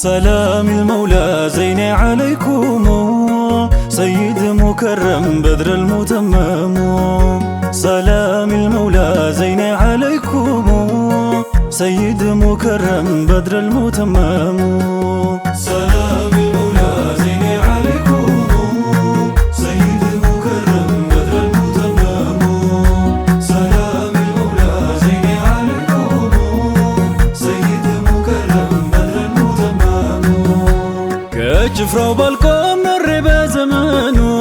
سلام المولى زين عليكم سيد مكرم بدر المتمم. سلام المولى زين عليكم سيد مكرم بدر المتمم. سلام المولى زين عليكم سيد مكرم بدر المتمم. سلام المولى زين عليكم سيد مكرم بدر المتمم. كجفراو بالقوم نر بزمانو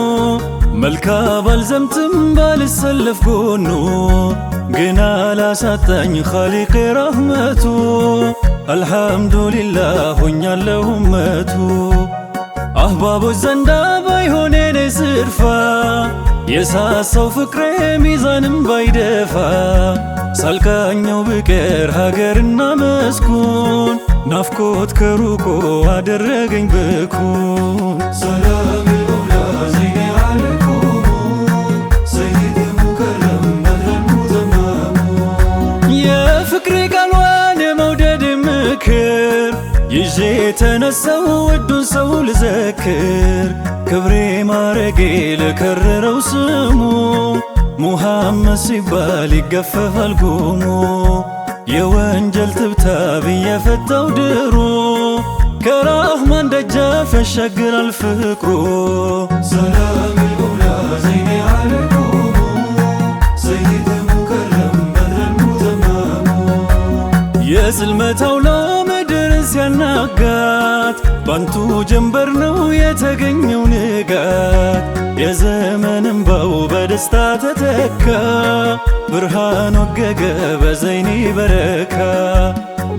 ملكا بالزمتم بالسلف قونو قنا لا ساتني خالق رحمته الحمد لله هنيا لهمته. أحباب الزندا بايهونين سرفا يساسو فكري ميزان بايدفا سالكانيو بكر هاجرنا مسكون نافكوت كروكو አደረገኝ بكون. سلام المولى زين عليكم سيد مكرم بدر المتمم. يا فكري قالوان مودد مكر يجي تنسو ودون سو لذكر كبري مارقي لكررو سمو محمد سيبال يقفف القومو የወንጀል ትብታብ የፈታው ድሮ ከራህማን ደጃፍ ያሻግራል ፍቅሩ። ሰላም المولى زين عليكم سيد مكرم بدر المتمم. የጽልመታው ለምድር ሲያናጋት ባንቱ ጀንበር ነው የተገኘው ንጋት የዘመን እንባው በደስታ ተተካ ብርሃን ወገገ በዘይኒ በረካ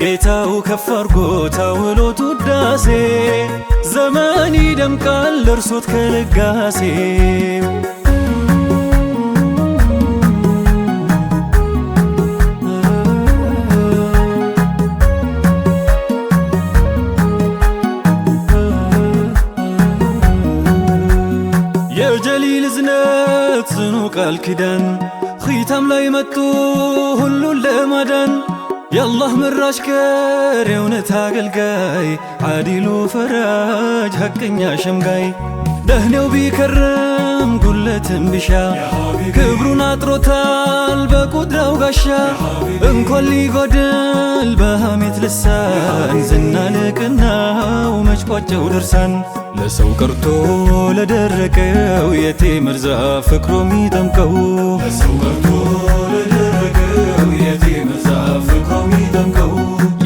ጌታው ከፍ አርጎት አውሎት ውዳሴ ዘመን ይደምቃል እርሶት ከልጋሴ። የጀሊል እዝነት ጽኑ ቃል ኪዳን ኺታም ላይ መጡ ሁሉን ለማዳን የአላህ ምራሽ ከር የእውነት አገልጋይ ዓዲሉ ፈራጅ ሐቀኛ ሸምጋይ ደህኔው ቢከርም ጉለትም ቢሻ ክብሩን አጥሮታል በቁድራው ጋሻ እንኳን ሊጎድል በሐሜት ልሳን ዝና ልቅናው መጭቋጨው ድርሳን ለሰው ቀርቶ ለደረቀው የቴምር ዛፍ ፍቅሩ ሚጠምቀው ለሰው ቀርቶ ለደረቀው የቴምር ዛፍ ፍቅሩ ሚጠምቀው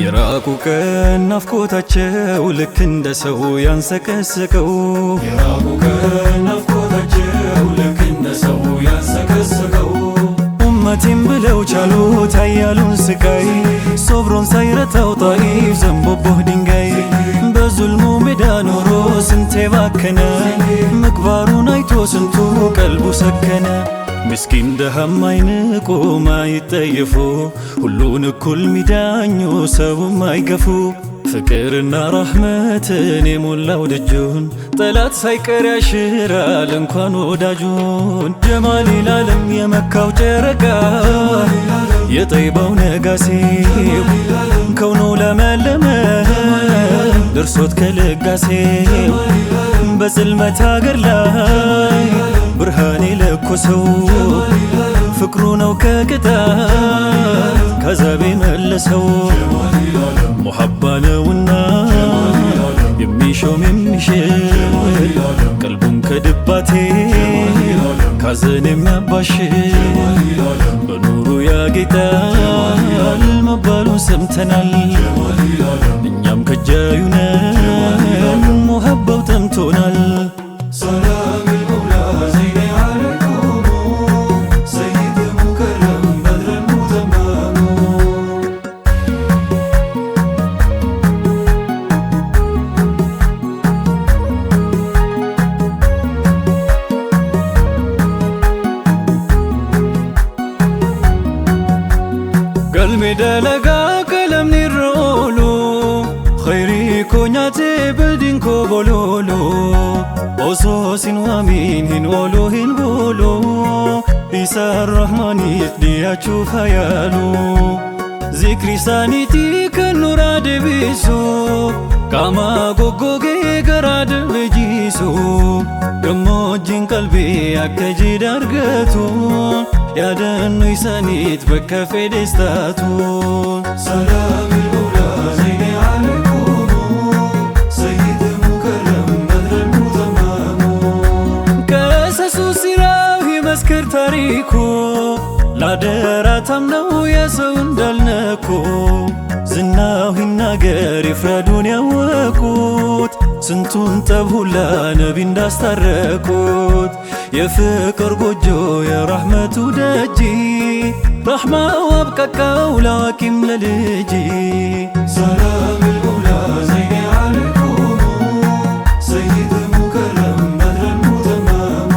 የራቁ ቀን ናፍቆታቸው ልክ እንደ ሰው ያንሰቀሰቀው የራቁ ቀን ናፍቆታቸው ልክ እንደ ሰው ያንሰቀሰቀው ኡመቴም ብለው ቻሉት ኃያሉን ስቃይ ሶብሮን ሳይረታው ጣኢፍ ዘንቦቦህ ድንጋይ በዙልሙ ሜዳ ኖሮ ስንቴ ባከነ ምግባሩን አይቶ ስንቱ ቀልቡ ሰከነ። ምስኪን ደሃም አይንቁ ማይጠየፉ ሁሉን እኩል ሚዳኙ ሰውም አይገፉ ፍቅርና ረሕመትን የሞላው ደጁን ጠላት ሳይቀር ያሽራል እንኳን ወዳጁን። ጀማሊል ዓለም የመካው ጨረቃ የጠይባው ነጋሴው ከውኑ ለመለመ ደርሶት ከልጋሴው በጽልመት አገር ላይ ብርሃን የለኮሰው ፍቅሩ ነው ከቅጣት ከዛቤ መለሰው ሙሐባ ነውና የሚሾም የሚሽር ቀልቡን ከድባቴ ካዘን የሚያባሽር በኑሩ ያጌጣል መባሉን ሰምተናል እኛም ከጃዩ ነን ሙሐባው ጠምቶናል። ሰላም المولى زين عليكم سيد مكرم بدر المتمم. nyaate bildinko bololo oso sinwamin hin olo hin bolo isa rahmanit diyachu fayalu zikri saniti kanura debiso kama gogoge garad bejiso gamojin qalbi akkaji dargatu ያደኑ ይሰኒት በከፌ ደስታቱ ሰላም الأولى زين عليكم سيد مكرم بدر المتمام كسሱ ሲራው ይመስክር ታሪኩ ላደራታም ነው የሰው እንዳልነኩ ዝናው ይናገር ይፍረዱን ያወቁት ስንቱን ጠብሁላ ነቢ እንዳስታረቁት የፍቅር ጎጆ የራህመቱ ደጂ ረሕማው አብቃቃው ለዋቂም ለልጂ ሰላም الأولى زين عليكم سيد مكرم بدر المتمام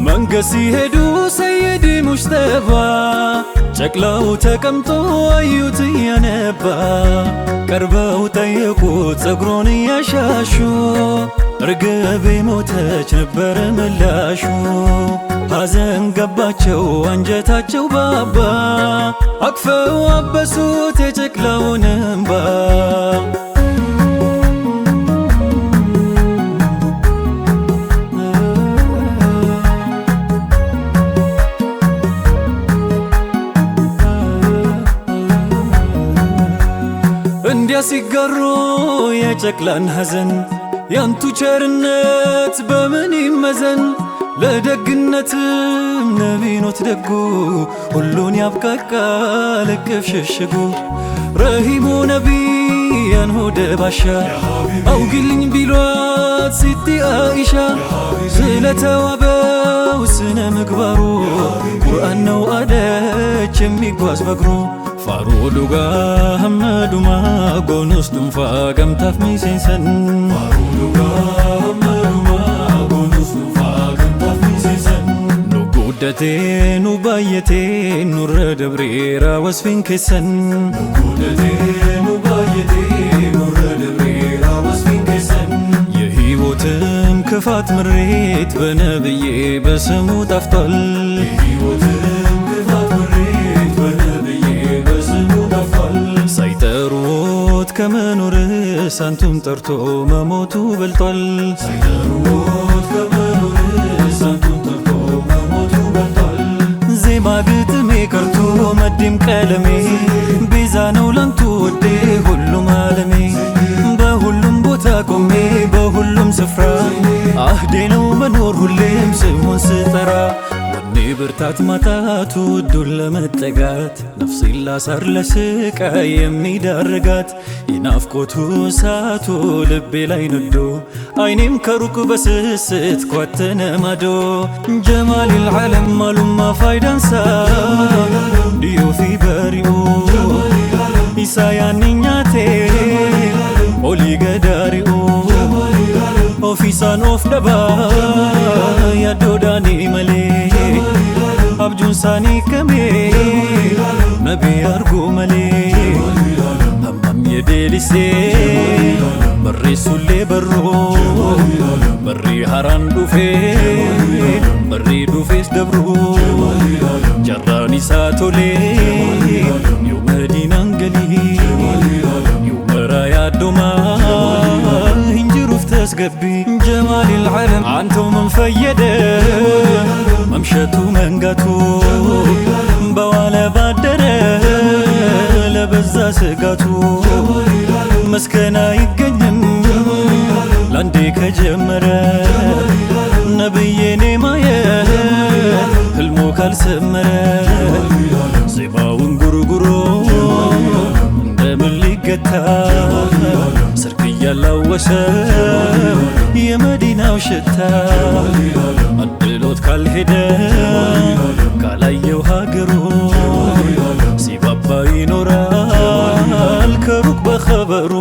መንገስ ሲሄዱ ሰይድ ሙጅተባ ጨቅላው ተቀምጦ አዩት እያነባ ቀርበው ጠየቁት ጸጉሩን እያሻሹ ርግቤ ሞተች ነበረ ምላሹ ሐዘን ገባቸው አንጀታቸው ባባ አቅፈው አበሱት የጨቅላውን እንባ እንዲያ ሲጋሩ የጨቅላን ሐዘን ያንቱ ቸርነት በምን ይመዘን ለደግነትም ነቢኖት ደጉ ሁሉን ያብቃቃ ለቅፍ ሸሽጉ ረሂሙ ነቢያን ሆደ ባሻ አውግልኝ ቢሏት ሲቲ አኢሻ ስለተዋበው ስነ ምግባሩ ቁርአን ነው አለች የሚጓዝ በግሩ ፋሩዱጋ ሐመዱማ ጎኑስ ዱንፋ ገምታፍ ሚሴንሰን ፋሩዱጋ ሐመዱማ ጎኑስ ዱንፋ ገምታፍ ሚሴንሰን ኑ ጉደቴ ኑ ባየቴ ኑረ ደብሬራ ወስፊን ኬሰን ኑ ጉደቴ ኑ ባየቴ ኑረ ደብሬራ ወስፊን ኬሰን የሕይወትም ክፋት ምሬት በነብዬ በስሙ ጠፍቷል የሕይወትም ክፋት ምሬት በነብዬ ሳይጠሩት ከመኖር ሳንቱን ጠርቶ መሞቱ በልጧል ሳይጠሩት ከመኖር ሳንቱን ጠርቶ መሞቱ በልጧል ዜማ ግጥሜ ቀርቶ መዲም ቀለሜ ቤዛ ነው ላንቱ ወዴ ሁሉም ዓለሜ በሁሉም ቦታ ቆሜ በሁሉም ስፍራ አህዴ ነው መኖር ሁሌም ስሙን ስጠራ ብርታት ማጣቱ ዱል ለመጠጋት ነፍሴን ላሳር ለስቃይ የሚዳርጋት የናፍቆቱ እሳቱ ልቤ ላይ ነዶ አይኔም ከሩቅ በስስት ኳተነ ማዶ ጀማል العالم ማሉማ ፋይዳንሳ ዲዮፊ በሪኡ ኢሳያንኛቴ ኦሊ ገዳሪኡ ኦፊሳን ኦፍ ደባ ያዶዳኒ መሌ abjuun saanii kamee nabii arguu malee hammam yedeelisee barreessullee barroo barrii haraan dhufee barrii dhufees dabroo jarraan isaa tolee yoo madiinaan galii yoo maraa yaaddomaa hin jiruuf tasgabbii جمال العالم አንተው ምን ፈየደ መምሸቱ መንጋቱ በዋለ ባደረ ለበዛ ስጋቱ መስከና አይገኝም ላንዴ ከጀመረ ነብዬኔ ማየት ህልሞ ካልሰመረ ዜማውን ጉርጉሮ እንደምን ሊገታ ስርክ እያላወሰው የመዲናው ሽታ አድሎት ካልሄደ ካላየው ሀገሩ ሲባባ ይኖራል ከሩቅ በኸበሩ